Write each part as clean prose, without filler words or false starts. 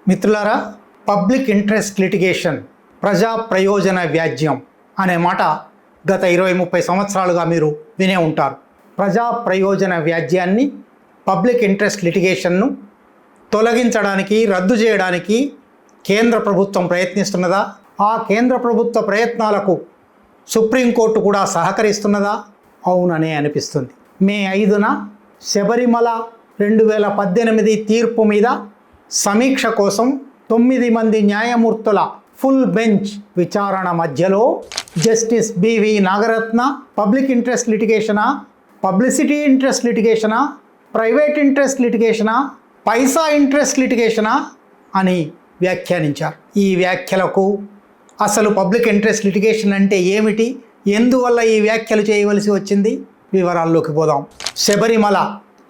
మిత్రులారా, public interest litigation, ప్రజా ప్రయోజన వ్యాజ్యం అనే మాట గత 20-30 సంవత్సరాలుగా మీరు వినే ఉంటారు. ప్రజా ప్రయోజన వ్యాజ్యాన్ని, పబ్లిక్ ఇంట్రెస్ట్ లిటిగేషన్ను తొలగించడానికి, రద్దు చేయడానికి కేంద్ర ప్రభుత్వం ప్రయత్నిస్తున్నదా? ఆ కేంద్ర ప్రభుత్వ ప్రయత్నాలకు సుప్రీంకోర్టు కూడా సహకరిస్తున్నదా? అవుననే అనిపిస్తుంది. మే 5న శబరిమల 2018 తీర్పు మీద సమీక్ష కోసం 9 మంది న్యాయమూర్తుల ఫుల్ బెంచ్ విచారణ మధ్యలో justice BV Nagarathna public interest లిటిగేషనా, పబ్లిసిటీ ఇంట్రెస్ట్ లిటిగేషనా, ప్రైవేట్ ఇంట్రెస్ట్ లిటిగేషనా, పైసా ఇంట్రెస్ట్ లిటిగేషనా అని వ్యాఖ్యానించారు. ఈ వ్యాఖ్యలకు అసలు పబ్లిక్ ఇంట్రెస్ట్ లిటిగేషన్ అంటే ఏమిటి, ఎందువల్ల ఈ వ్యాఖ్యలు చేయవలసి వచ్చింది, వివరాల్లోకి పోదాం. శబరిమల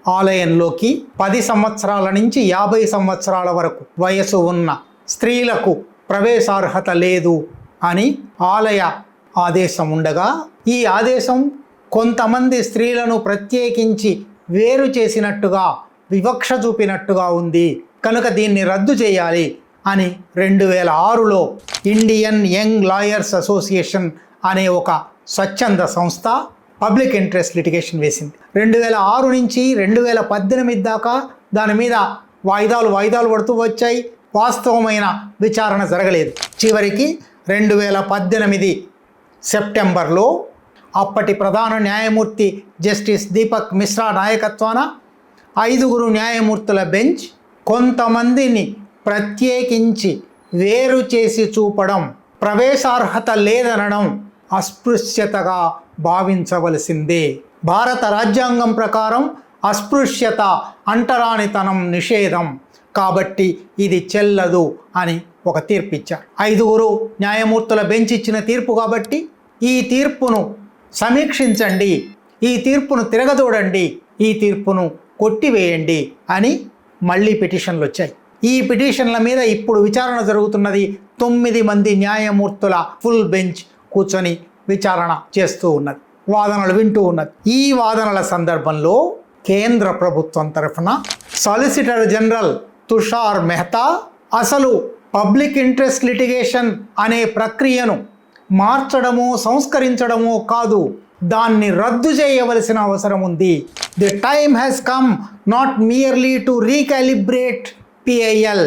ఆలయంలోకి 10 సంవత్సరాల నుంచి 50 సంవత్సరాల వరకు వయసు ఉన్న స్త్రీలకు ప్రవేశార్హత లేదు అని ఆలయ ఆదేశం ఉండగా, ఈ ఆదేశం కొంతమంది స్త్రీలను ప్రత్యేకించి వేరు చేసినట్టుగా, వివక్ష చూపినట్టుగా ఉంది కనుక దీన్ని రద్దు చేయాలి అని 2006లో ఇండియన్ యంగ్ లాయర్స్ అసోసియేషన్ అనే ఒక స్వచ్ఛంద సంస్థ పబ్లిక్ ఇంట్రెస్ట్ లిటిగేషన్ వేసింది. 2006 నుంచి 2018 దాకా దాని మీద వాయిదాలు పడుతూ వచ్చాయి. వాస్తవమైన విచారణ జరగలేదు. చివరికి 2018 సెప్టెంబర్లో అప్పటి ప్రధాన న్యాయమూర్తి జస్టిస్ దీపక్ మిశ్రా నాయకత్వాన 5 న్యాయమూర్తుల బెంచ్ కొంతమందిని ప్రత్యేకించి వేరు చేసి చూపడం, ప్రవేశార్హత లేదనడం అస్పృశ్యతగా భావించవలసిందే. భారత రాజ్యాంగం ప్రకారం అస్పృశ్యత, అంటరానితనం నిషేధం, కాబట్టి ఇది చెల్లదు అని ఒక తీర్పు ఇచ్చారు. 5 న్యాయమూర్తుల బెంచ్ ఇచ్చిన తీర్పు కాబట్టి ఈ తీర్పును సమీక్షించండి, ఈ తీర్పును తిరగదోడండి, ఈ తీర్పును కొట్టివేయండి అని మళ్ళీ పిటిషన్లు వచ్చాయి. ఈ పిటిషన్ల మీద ఇప్పుడు విచారణ జరుగుతున్నది. 9 మంది న్యాయమూర్తుల ఫుల్ బెంచ్ కూర్చొని విచారణ చేస్తూ ఉన్నది, వాదనలు వింటూ ఉన్నది. ఈ వాదనల సందర్భంలో కేంద్ర ప్రభుత్వం తరఫున సాలిసిటర్ జనరల్ తుషార్ మెహతా అసలు పబ్లిక్ ఇంట్రెస్ట్ లిటిగేషన్ అనే ప్రక్రియను మార్చడమో సంస్కరించడమో కాదు, దాన్ని రద్దు చేయవలసిన అవసరం ఉంది. The time has come not merely to recalibrate PIL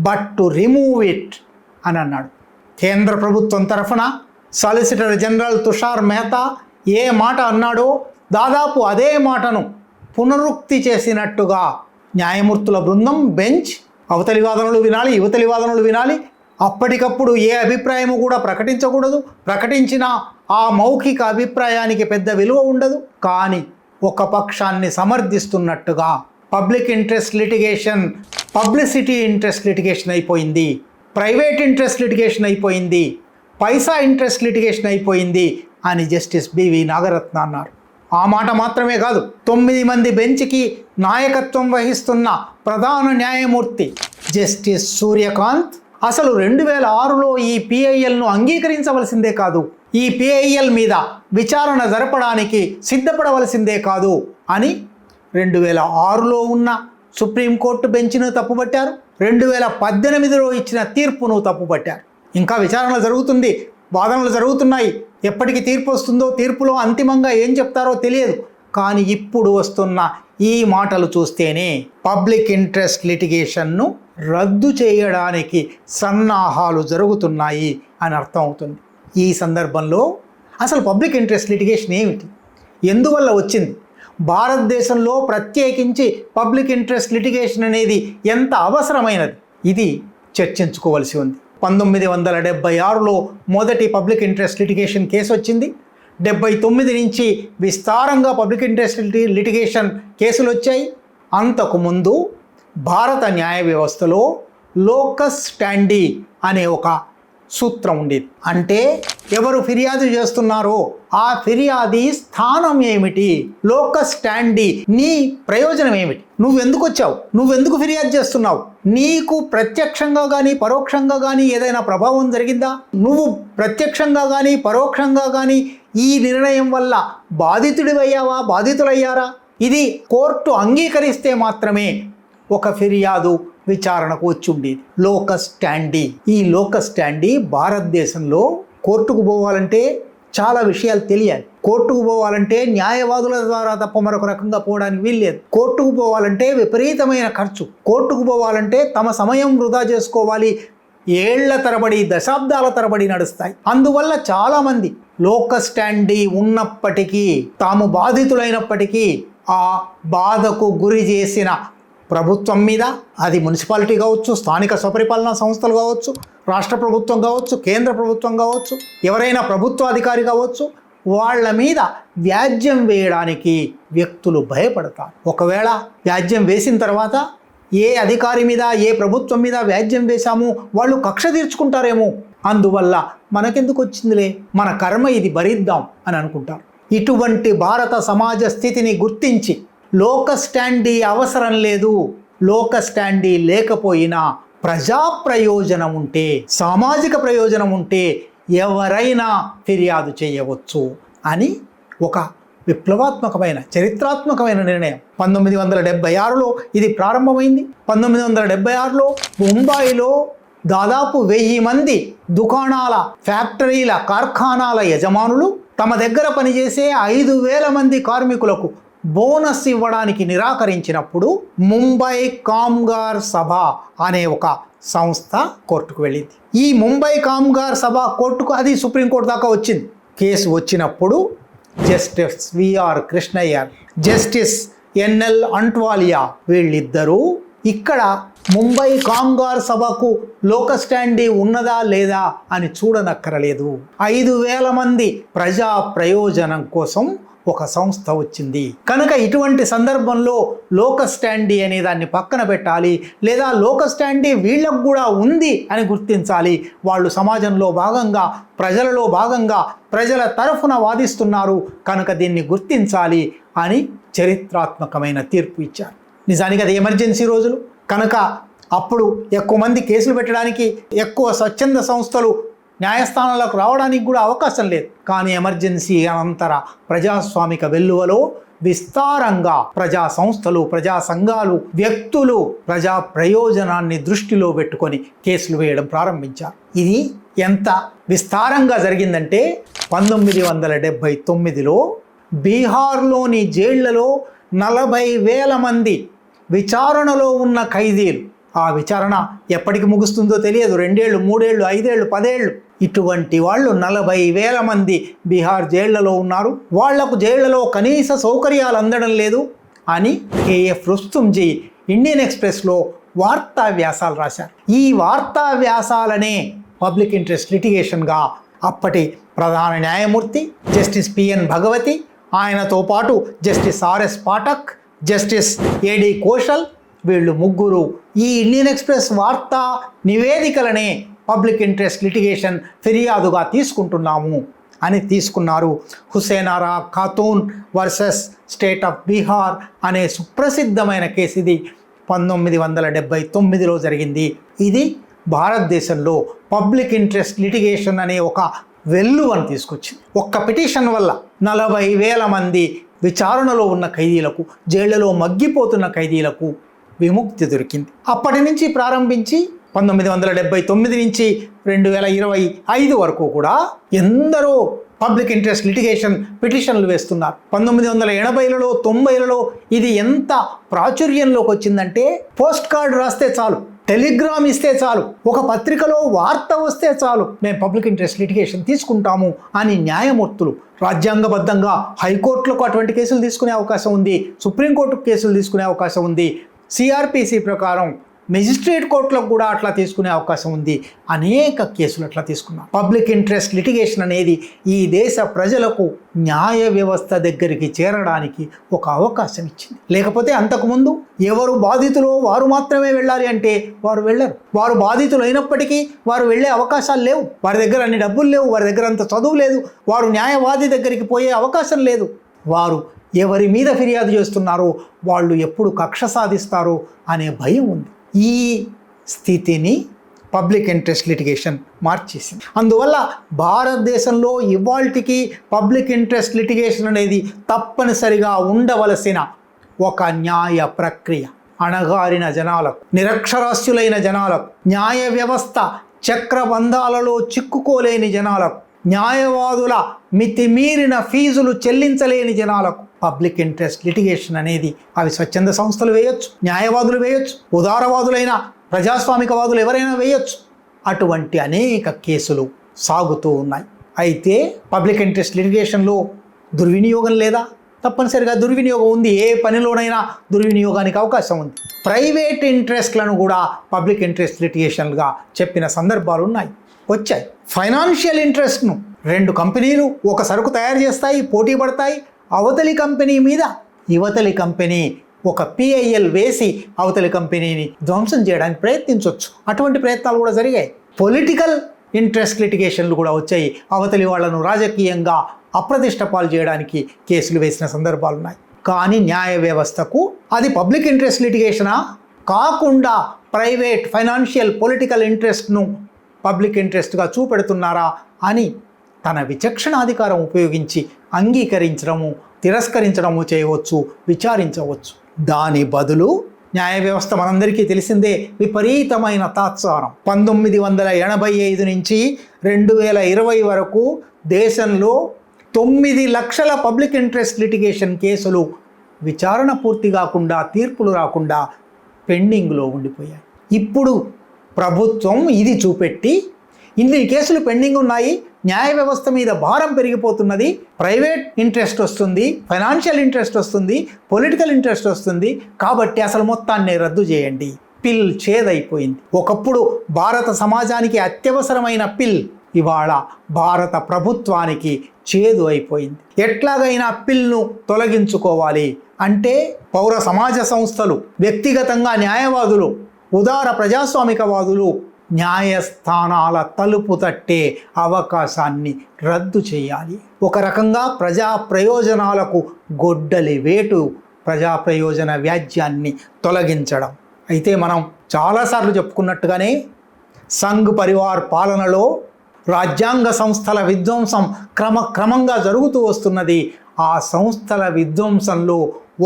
but to remove it అని అన్నాడు. కేంద్ర ప్రభుత్వం తరఫున సాలిసిటర్ జనరల్ తుషార్ మెహతా ఏ మాట అన్నాడో దాదాపు అదే మాటను పునరుక్తి చేసినట్టుగా న్యాయమూర్తుల బృందం, బెంచ్ అవతలి వాదనలు వినాలి, యువతలి వాదనలు వినాలి. అప్పటికప్పుడు ఏ అభిప్రాయము కూడా ప్రకటించకూడదు. ప్రకటించిన ఆ మౌఖిక అభిప్రాయానికి పెద్ద విలువ ఉండదు. కానీ ఒక పక్షాన్ని సమర్థిస్తున్నట్టుగా public interest litigation publicity interest litigation అయిపోయింది, ప్రైవేట్ ఇంట్రెస్ట్ లిటిగేషన్ అయిపోయింది, పైసా ఇంట్రెస్ట్ లిటిగేషన్ అయిపోయింది అని జస్టిస్ బివి నాగరత్న అన్నారు. ఆ మాట మాత్రమే కాదు, 9 మంది బెంచ్కి నాయకత్వం వహిస్తున్న ప్రధాన న్యాయమూర్తి జస్టిస్ సూర్యకాంత్ అసలు 2006లో ఈ PILను అంగీకరించవలసిందే కాదు, ఈ PIL మీద విచారణ జరపడానికి సిద్ధపడవలసిందే కాదు అని 2006లో ఉన్న సుప్రీంకోర్టు బెంచ్ను తప్పుపట్టారు. 2018లో ఇచ్చిన తీర్పును తప్పుపట్టారు. ఇంకా విచారణ జరుగుతుంది, వాదనలు జరుగుతున్నాయి. ఎప్పటికి తీర్పు వస్తుందో, తీర్పులో అంతిమంగా ఏం చెప్తారో తెలియదు. కానీ ఇప్పుడు వస్తున్న ఈ మాటలు చూస్తేనే పబ్లిక్ ఇంట్రెస్ట్ లిటిగేషన్ను రద్దు చేయడానికి సన్నాహాలు జరుగుతున్నాయి అని అర్థం అవుతుంది. ఈ సందర్భంలో అసలు పబ్లిక్ ఇంట్రెస్ట్ లిటిగేషన్ ఏమిటి, ఎందువల్ల వచ్చింది, భారతదేశంలో ప్రత్యేకించి పబ్లిక్ ఇంట్రెస్ట్ లిటిగేషన్ అనేది ఎంత అవసరమైనది, ఇది చర్చించుకోవలసి ఉంది. 1976లో మొదటి పబ్లిక్ ఇంట్రెస్ట్ లిటిగేషన్ కేసు వచ్చింది. 79 నుంచి విస్తారంగా పబ్లిక్ ఇంట్రెస్ట్ లిటిగేషన్ కేసులు వచ్చాయి. అంతకుముందు భారత న్యాయ వ్యవస్థలో లోకస్ స్టాండీ అనే ఒక సూత్రం ఉండేది. అంటే ఎవరు ఫిర్యాదు చేస్తున్నారో ఆ ఫిర్యాది స్థానం ఏమిటి, లోకస్ స్టాండీ, నీ ప్రయోజనం ఏమిటి, నువ్వెందుకు వచ్చావు, నువ్వెందుకు ఫిర్యాదు చేస్తున్నావు, నీకు ప్రత్యక్షంగా కానీ పరోక్షంగా కానీ ఏదైనా ప్రభావం జరిగిందా, నువ్వు ప్రత్యక్షంగా కానీ పరోక్షంగా కానీ ఈ నిర్ణయం వల్ల బాధితుడివయ్యావా, బాధితులయ్యారా, ఇది కోర్టు అంగీకరిస్తే మాత్రమే ఒక ఫిర్యాదు విచారణకు వచ్చి ఉండేది. లోకస్ స్టాండీ. ఈ లోకస్ స్టాండీ భారతదేశంలో కోర్టుకు పోవాలంటే చాలా విషయాలు తెలియాలి. కోర్టుకు పోవాలంటే న్యాయవాదుల ద్వారా తప్ప మరొక రకంగా పోవడానికి వీల్లేదు. కోర్టుకు పోవాలంటే విపరీతమైన ఖర్చు. కోర్టుకు పోవాలంటే తమ సమయం వృధా చేసుకోవాలి. ఏళ్ల తరబడి, దశాబ్దాల తరబడి నడుస్తాయి. అందువల్ల చాలామంది లోకస్ స్టాండీ ఉన్నప్పటికీ, తాము బాధితులైనప్పటికీ ఆ బాధకు గురి చేసిన ప్రభుత్వం మీద, అది మున్సిపాలిటీ కావచ్చు, స్థానిక స్వపరిపాలనా సంస్థలు కావచ్చు, రాష్ట్ర ప్రభుత్వం కావచ్చు, కేంద్ర ప్రభుత్వం కావచ్చు, ఎవరైనా ప్రభుత్వ అధికారి కావచ్చు, వాళ్ళ మీద వ్యాజ్యం వేయడానికి వ్యక్తులు భయపడతారు. ఒకవేళ వ్యాజ్యం వేసిన తర్వాత ఏ అధికారి మీద, ఏ ప్రభుత్వం మీద వ్యాజ్యం వేశామో వాళ్ళు కక్ష తీర్చుకుంటారేమో, అందువల్ల మనకెందుకు వచ్చిందిలే, మన కర్మ ఇది, భరిద్దాం అని అనుకుంటారు. ఇటువంటి భారత సమాజ స్థితిని గుర్తించి లోకస్ స్టాండీ అవసరం లేదు, లోకస్ స్టాండీ లేకపోయినా ప్రజా ప్రయోజనం ఉంటే, సామాజిక ప్రయోజనం ఉంటే ఎవరైనా ఫిర్యాదు చేయవచ్చు అని ఒక విప్లవాత్మకమైన, చరిత్రాత్మకమైన నిర్ణయం 1976లో ఇది ప్రారంభమైంది. 1976లో ముంబాయిలో దాదాపు 1000 మంది దుకాణాల, ఫ్యాక్టరీల, కార్ఖానాల యజమానులు తమ దగ్గర పనిచేసే 5000 మంది కార్మికులకు బోనస్ ఇవ్వడానికి నిరాకరించినప్పుడు ముంబై కామ్గార్ సభ అనే ఒక సంస్థ కోర్టుకు వెళ్ళింది. ఈ ముంబై కామ్గార్ సభ కోర్టుకు, అది సుప్రీంకోర్టు దాకా వచ్చింది. కేసు వచ్చినప్పుడు justice VR Krishna Iyer, justice NL Untwalia, వీళ్ళిద్దరూ ఇక్కడ ముంబై కామ్గార్ సభకు లోకస్ స్టాండీ ఉన్నదా లేదా అని చూడనక్కరలేదు. 5000 మంది ప్రజా ప్రయోజనం కోసం ఒక సంస్థ వచ్చింది కనుక ఇటువంటి సందర్భంలో లోకస్ స్టాండీ అనే దాన్ని పక్కన పెట్టాలి, లేదా లోకస్ స్టాండీ వీళ్ళకు కూడా ఉంది అని గుర్తించాలి. వాళ్ళు సమాజంలో భాగంగా, ప్రజలలో భాగంగా, ప్రజల తరఫున వాదిస్తున్నారు కనుక దీన్ని గుర్తించాలి అని చరిత్రాత్మకమైన తీర్పు ఇచ్చారు. నిజానికి అది ఎమర్జెన్సీ రోజులు కనుక అప్పుడు ఎక్కువ మంది కేసులు పెట్టడానికి, ఎక్కువ స్వచ్ఛంద సంస్థలు న్యాయస్థానాలకు రావడానికి కూడా అవకాశం లేదు. కానీ ఎమర్జెన్సీ అనంతర ప్రజాస్వామిక వెల్లువలో విస్తారంగా ప్రజా సంస్థలు, ప్రజా సంఘాలు, వ్యక్తులు ప్రజా ప్రయోజనాన్ని దృష్టిలో పెట్టుకొని కేసులు వేయడం ప్రారంభించారు. ఇది ఎంత విస్తారంగా జరిగిందంటే 1979లో బీహార్లోని జైళ్లలో 40,000 మంది విచారణలో ఉన్న ఖైదీలు, ఆ విచారణ ఎప్పటికి ముగుస్తుందో తెలియదు, 2 ఏళ్ళు, 3 ఏళ్ళు, 5 ఏళ్ళు, 10 ఏళ్ళు, ఇటువంటి వాళ్ళు 40,000 మంది బీహార్ జైళ్లలో ఉన్నారు. వాళ్లకు జైళ్లలో కనీస సౌకర్యాలు అందడం లేదు అని కేఎఫ్ రుస్తుంజీ ఇండియన్ ఎక్స్ప్రెస్లో వార్తా వ్యాసాలు రాశారు. ఈ వార్తా వ్యాసాలనే పబ్లిక్ ఇంట్రెస్ట్ లిటిగేషన్గా అప్పటి ప్రధాన న్యాయమూర్తి జస్టిస్ పిఎన్ భగవతి, ఆయనతో పాటు justice RS Pathak, justice AD Koshal, వీళ్ళు ముగ్గురు ఈ ఇండియన్ ఎక్స్ప్రెస్ వార్తా నివేదికలనే పబ్లిక్ ఇంట్రెస్ట్ లిటిగేషన్ ఫిర్యాదుగా తీసుకుంటున్నాము అని తీసుకున్నారు. Hussainara Khatoon versus state of Bihar అనే సుప్రసిద్ధమైన కేసు ఇది 1979లో జరిగింది. ఇది భారతదేశంలో పబ్లిక్ ఇంట్రెస్ట్ లిటిగేషన్ అనే ఒక వెల్లువను తీసుకొచ్చింది. ఒక్క పిటిషన్ వల్ల 40,000 మంది విచారణలో ఉన్న ఖైదీలకు, జైళ్లలో మగ్గిపోతున్న ఖైదీలకు విముక్తి దొరికింది. అప్పటి నుంచి ప్రారంభించి 1979 నుంచి 2025 వరకు కూడా ఎందరో పబ్లిక్ ఇంట్రెస్ట్ లిటిగేషన్ పిటిషన్లు వేస్తున్నారు. 1980లలో 90లలో ఇది ఎంత ప్రాచుర్యంలోకి వచ్చిందంటే, పోస్ట్ కార్డు రాస్తే చాలు, టెలిగ్రామ్ ఇస్తే చాలు, ఒక పత్రికలో వార్త వస్తే చాలు, మేము పబ్లిక్ ఇంట్రెస్ట్ లిటిగేషన్ తీసుకుంటాము అని న్యాయమూర్తులు రాజ్యాంగబద్ధంగా హైకోర్టులకు అటువంటి కేసులు తీసుకునే అవకాశం ఉంది, సుప్రీంకోర్టుకు కేసులు తీసుకునే అవకాశం ఉంది, సిఆర్పిసి ప్రకారం మెజిస్ట్రేట్ కోర్టులకు కూడా అట్లా తీసుకునే అవకాశం ఉంది. అనేక కేసులు అట్లా తీసుకున్నాం. పబ్లిక్ ఇంట్రెస్ట్ లిటిగేషన్ అనేది ఈ దేశ ప్రజలకు న్యాయ వ్యవస్థ దగ్గరికి చేరడానికి ఒక అవకాశం ఇచ్చింది. లేకపోతే అంతకుముందు ఎవరు బాధితులో వారు మాత్రమే వెళ్ళాలి అంటే వారు వెళ్ళరు. వారు బాధితులు అయినప్పటికీ వారు వెళ్ళే అవకాశాలు లేవు. వారి దగ్గర అన్ని డబ్బులు లేవు, వారి దగ్గర అంత చదువు లేదు, వారు న్యాయవాది దగ్గరికి పోయే అవకాశం లేదు. వారు ఎవరి మీద ఫిర్యాదు చేస్తున్నారో వాళ్ళు ఎప్పుడు కక్ష సాధిస్తారో అనే భయం ఉంది. ఈ స్థితిని పబ్లిక్ ఇంట్రెస్ట్ లిటిగేషన్ మార్చేసింది. అందువల్ల భారతదేశంలో ఇవాల్టికి పబ్లిక్ ఇంట్రెస్ట్ లిటిగేషన్ అనేది తప్పనిసరిగా ఉండవలసిన ఒక న్యాయ ప్రక్రియ. అణగారిన జనాలకు, నిరక్షరాస్యులైన జనాలకు, న్యాయ వ్యవస్థ చక్రబంధాలలో చిక్కుకోలేని జనాలకు, న్యాయవాదుల మితిమీరిన ఫీజులు చెల్లించలేని జనాలకు పబ్లిక్ ఇంట్రెస్ట్ లిటిగేషన్ అనేది అవి స్వచ్ఛంద సంస్థలు వేయొచ్చు, న్యాయవాదులు వేయొచ్చు, ఉదారవాదులైన ప్రజాస్వామికవాదులు ఎవరైనా వేయొచ్చు. అటువంటి అనేక కేసులు సాగుతూ ఉన్నాయి. అయితే పబ్లిక్ ఇంట్రెస్ట్ లిటిగేషన్లో దుర్వినియోగం లేదా? తప్పనిసరిగా దుర్వినియోగం ఉంది. ఏ పనిలోనైనా దుర్వినియోగానికి అవకాశం ఉంది. ప్రైవేట్ ఇంట్రెస్ట్లను కూడా పబ్లిక్ ఇంట్రెస్ట్ లిటిగేషన్గా చెప్పిన సందర్భాలు వచ్చాయి. ఫైనాన్షియల్ ఇంట్రెస్ట్ను 2 కంపెనీలు ఒక సరుకు తయారు చేస్తాయి, పోటీ పడతాయి. అవతలి కంపెనీ మీద యువతలి కంపెనీ ఒక PIL వేసి అవతలి కంపెనీని ధ్వంసం చేయడానికి ప్రయత్నించవచ్చు. అటువంటి ప్రయత్నాలు కూడా జరిగాయి. పొలిటికల్ ఇంట్రెస్ట్ లిటిగేషన్లు కూడా వచ్చాయి. అవతలి వాళ్లను రాజకీయంగా అప్రతిష్ట పాలు చేయడానికి కేసులు వేసిన సందర్భాలు ఉన్నాయి. కానీ న్యాయ వ్యవస్థకు అది పబ్లిక్ ఇంట్రెస్ట్ లిటిగేషనా కాకుండా ప్రైవేట్ ఫైనాన్షియల్ పొలిటికల్ ఇంట్రెస్ట్ను పబ్లిక్ ఇంట్రెస్ట్గా చూపెడుతున్నారా అని తన విచక్షణాధికారం ఉపయోగించి అంగీకరించడము, తిరస్కరించడము చేయవచ్చు, విచారించవచ్చు. దాని బదులు న్యాయ వ్యవస్థ మనందరికీ తెలిసిందే విపరీతమైన తాత్సారం. 1985 నుంచి 2020 వరకు దేశంలో 9 లక్షల పబ్లిక్ ఇంట్రెస్ట్ లిటిగేషన్ కేసులు విచారణ పూర్తి కాకుండా, తీర్పులు రాకుండా పెండింగ్లో ఉండిపోయాయి. ఇప్పుడు ప్రభుత్వం ఇది చూపెట్టి ఇన్ని కేసులు పెండింగ్ ఉన్నాయి, న్యాయ వ్యవస్థ మీద భారం పెరిగిపోతున్నది, ప్రైవేట్ ఇంట్రెస్ట్ వస్తుంది, ఫైనాన్షియల్ ఇంట్రెస్ట్ వస్తుంది, పొలిటికల్ ఇంట్రెస్ట్ వస్తుంది, కాబట్టి అసలు మొత్తాన్ని రద్దు చేయండి. పిల్ చేదైపోయింది. ఒకప్పుడు భారత సమాజానికి అత్యవసరమైన పిల్ ఇవాళ భారత ప్రభుత్వానికి చేదు అయిపోయింది. ఎట్లాగైనా పిల్ను తొలగించుకోవాలి అంటే పౌర సమాజ సంస్థలు, వ్యక్తిగతంగా న్యాయవాదులు, ఉదార ప్రజాస్వామికవాదులు న్యాయస్థానాల తలుపు తట్టే అవకాశాన్ని రద్దు చేయాలి. ఒక రకంగా ప్రజా ప్రయోజనాలకు గొడ్డలి వేటు ప్రజా ప్రయోజన వ్యాజ్యాన్ని తొలగించడం. అయితే మనం చాలాసార్లు చెప్పుకున్నట్టుగానే సంఘ్ పరివార్ పాలనలో రాజ్యాంగ సంస్థల విధ్వంసం క్రమంగా జరుగుతూ వస్తున్నది. ఆ సంస్థల విధ్వంసంలో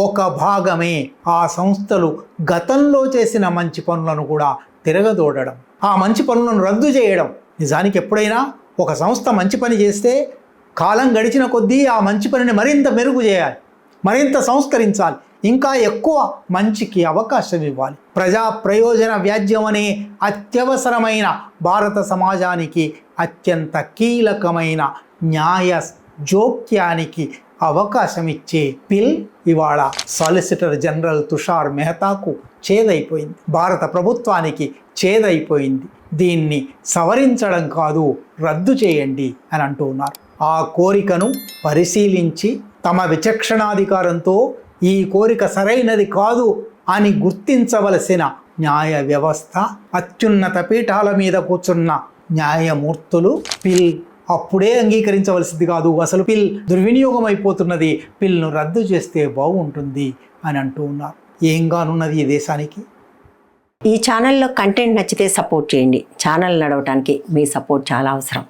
ఒక భాగమే ఆ సంస్థలు గతంలో చేసిన మంచి పనులను కూడా తిరగదోడడం, ఆ మంచి పనులను రద్దు చేయడం. నిజానికి ఎప్పుడైనా ఒక సంస్థ మంచి పని చేస్తే కాలం గడిచిన కొద్దీ ఆ మంచి పనిని మరింత మెరుగు చేయాలి, మరింత సంస్కరించాలి, ఇంకా ఎక్కువ మంచికి అవకాశం ఇవ్వాలి. ప్రజా ప్రయోజన వ్యాజ్యం అనే అత్యవసరమైన భారత సమాజానికి అత్యంత కీలకమైన న్యాయ జోక్యానికి అవకాశం ఇచ్చే పిల్ ఇవాళ సాలిసిటర్ జనరల్ తుషార్ మెహతాకు చేదైపోయింది, భారత ప్రభుత్వానికి చేదైపోయింది. దీన్ని సవరించడం కాదు, రద్దు చేయండి అని అంటూ ఉన్నారు. ఆ కోరికను పరిశీలించి తమ విచక్షణాధికారంతో ఈ కోరిక సరైనది కాదు అని గుర్తించవలసిన న్యాయ వ్యవస్థ, అత్యున్నత పీఠాల మీద కూర్చున్న న్యాయమూర్తులు పిల్ అప్పుడే అంగీకరించవలసింది కాదు, అసలు పిల్ దుర్వినియోగం అయిపోతున్నది, పిల్ను రద్దు చేస్తే బాగుంటుంది అని అంటూ ఉన్నారు. ఏం కానున్నది ఈ దేశానికి? ఈ ఛానల్లో కంటెంట్ నచ్చితే సపోర్ట్ చేయండి. ఛానల్ నడవడానికి మీ సపోర్ట్ చాలా అవసరం.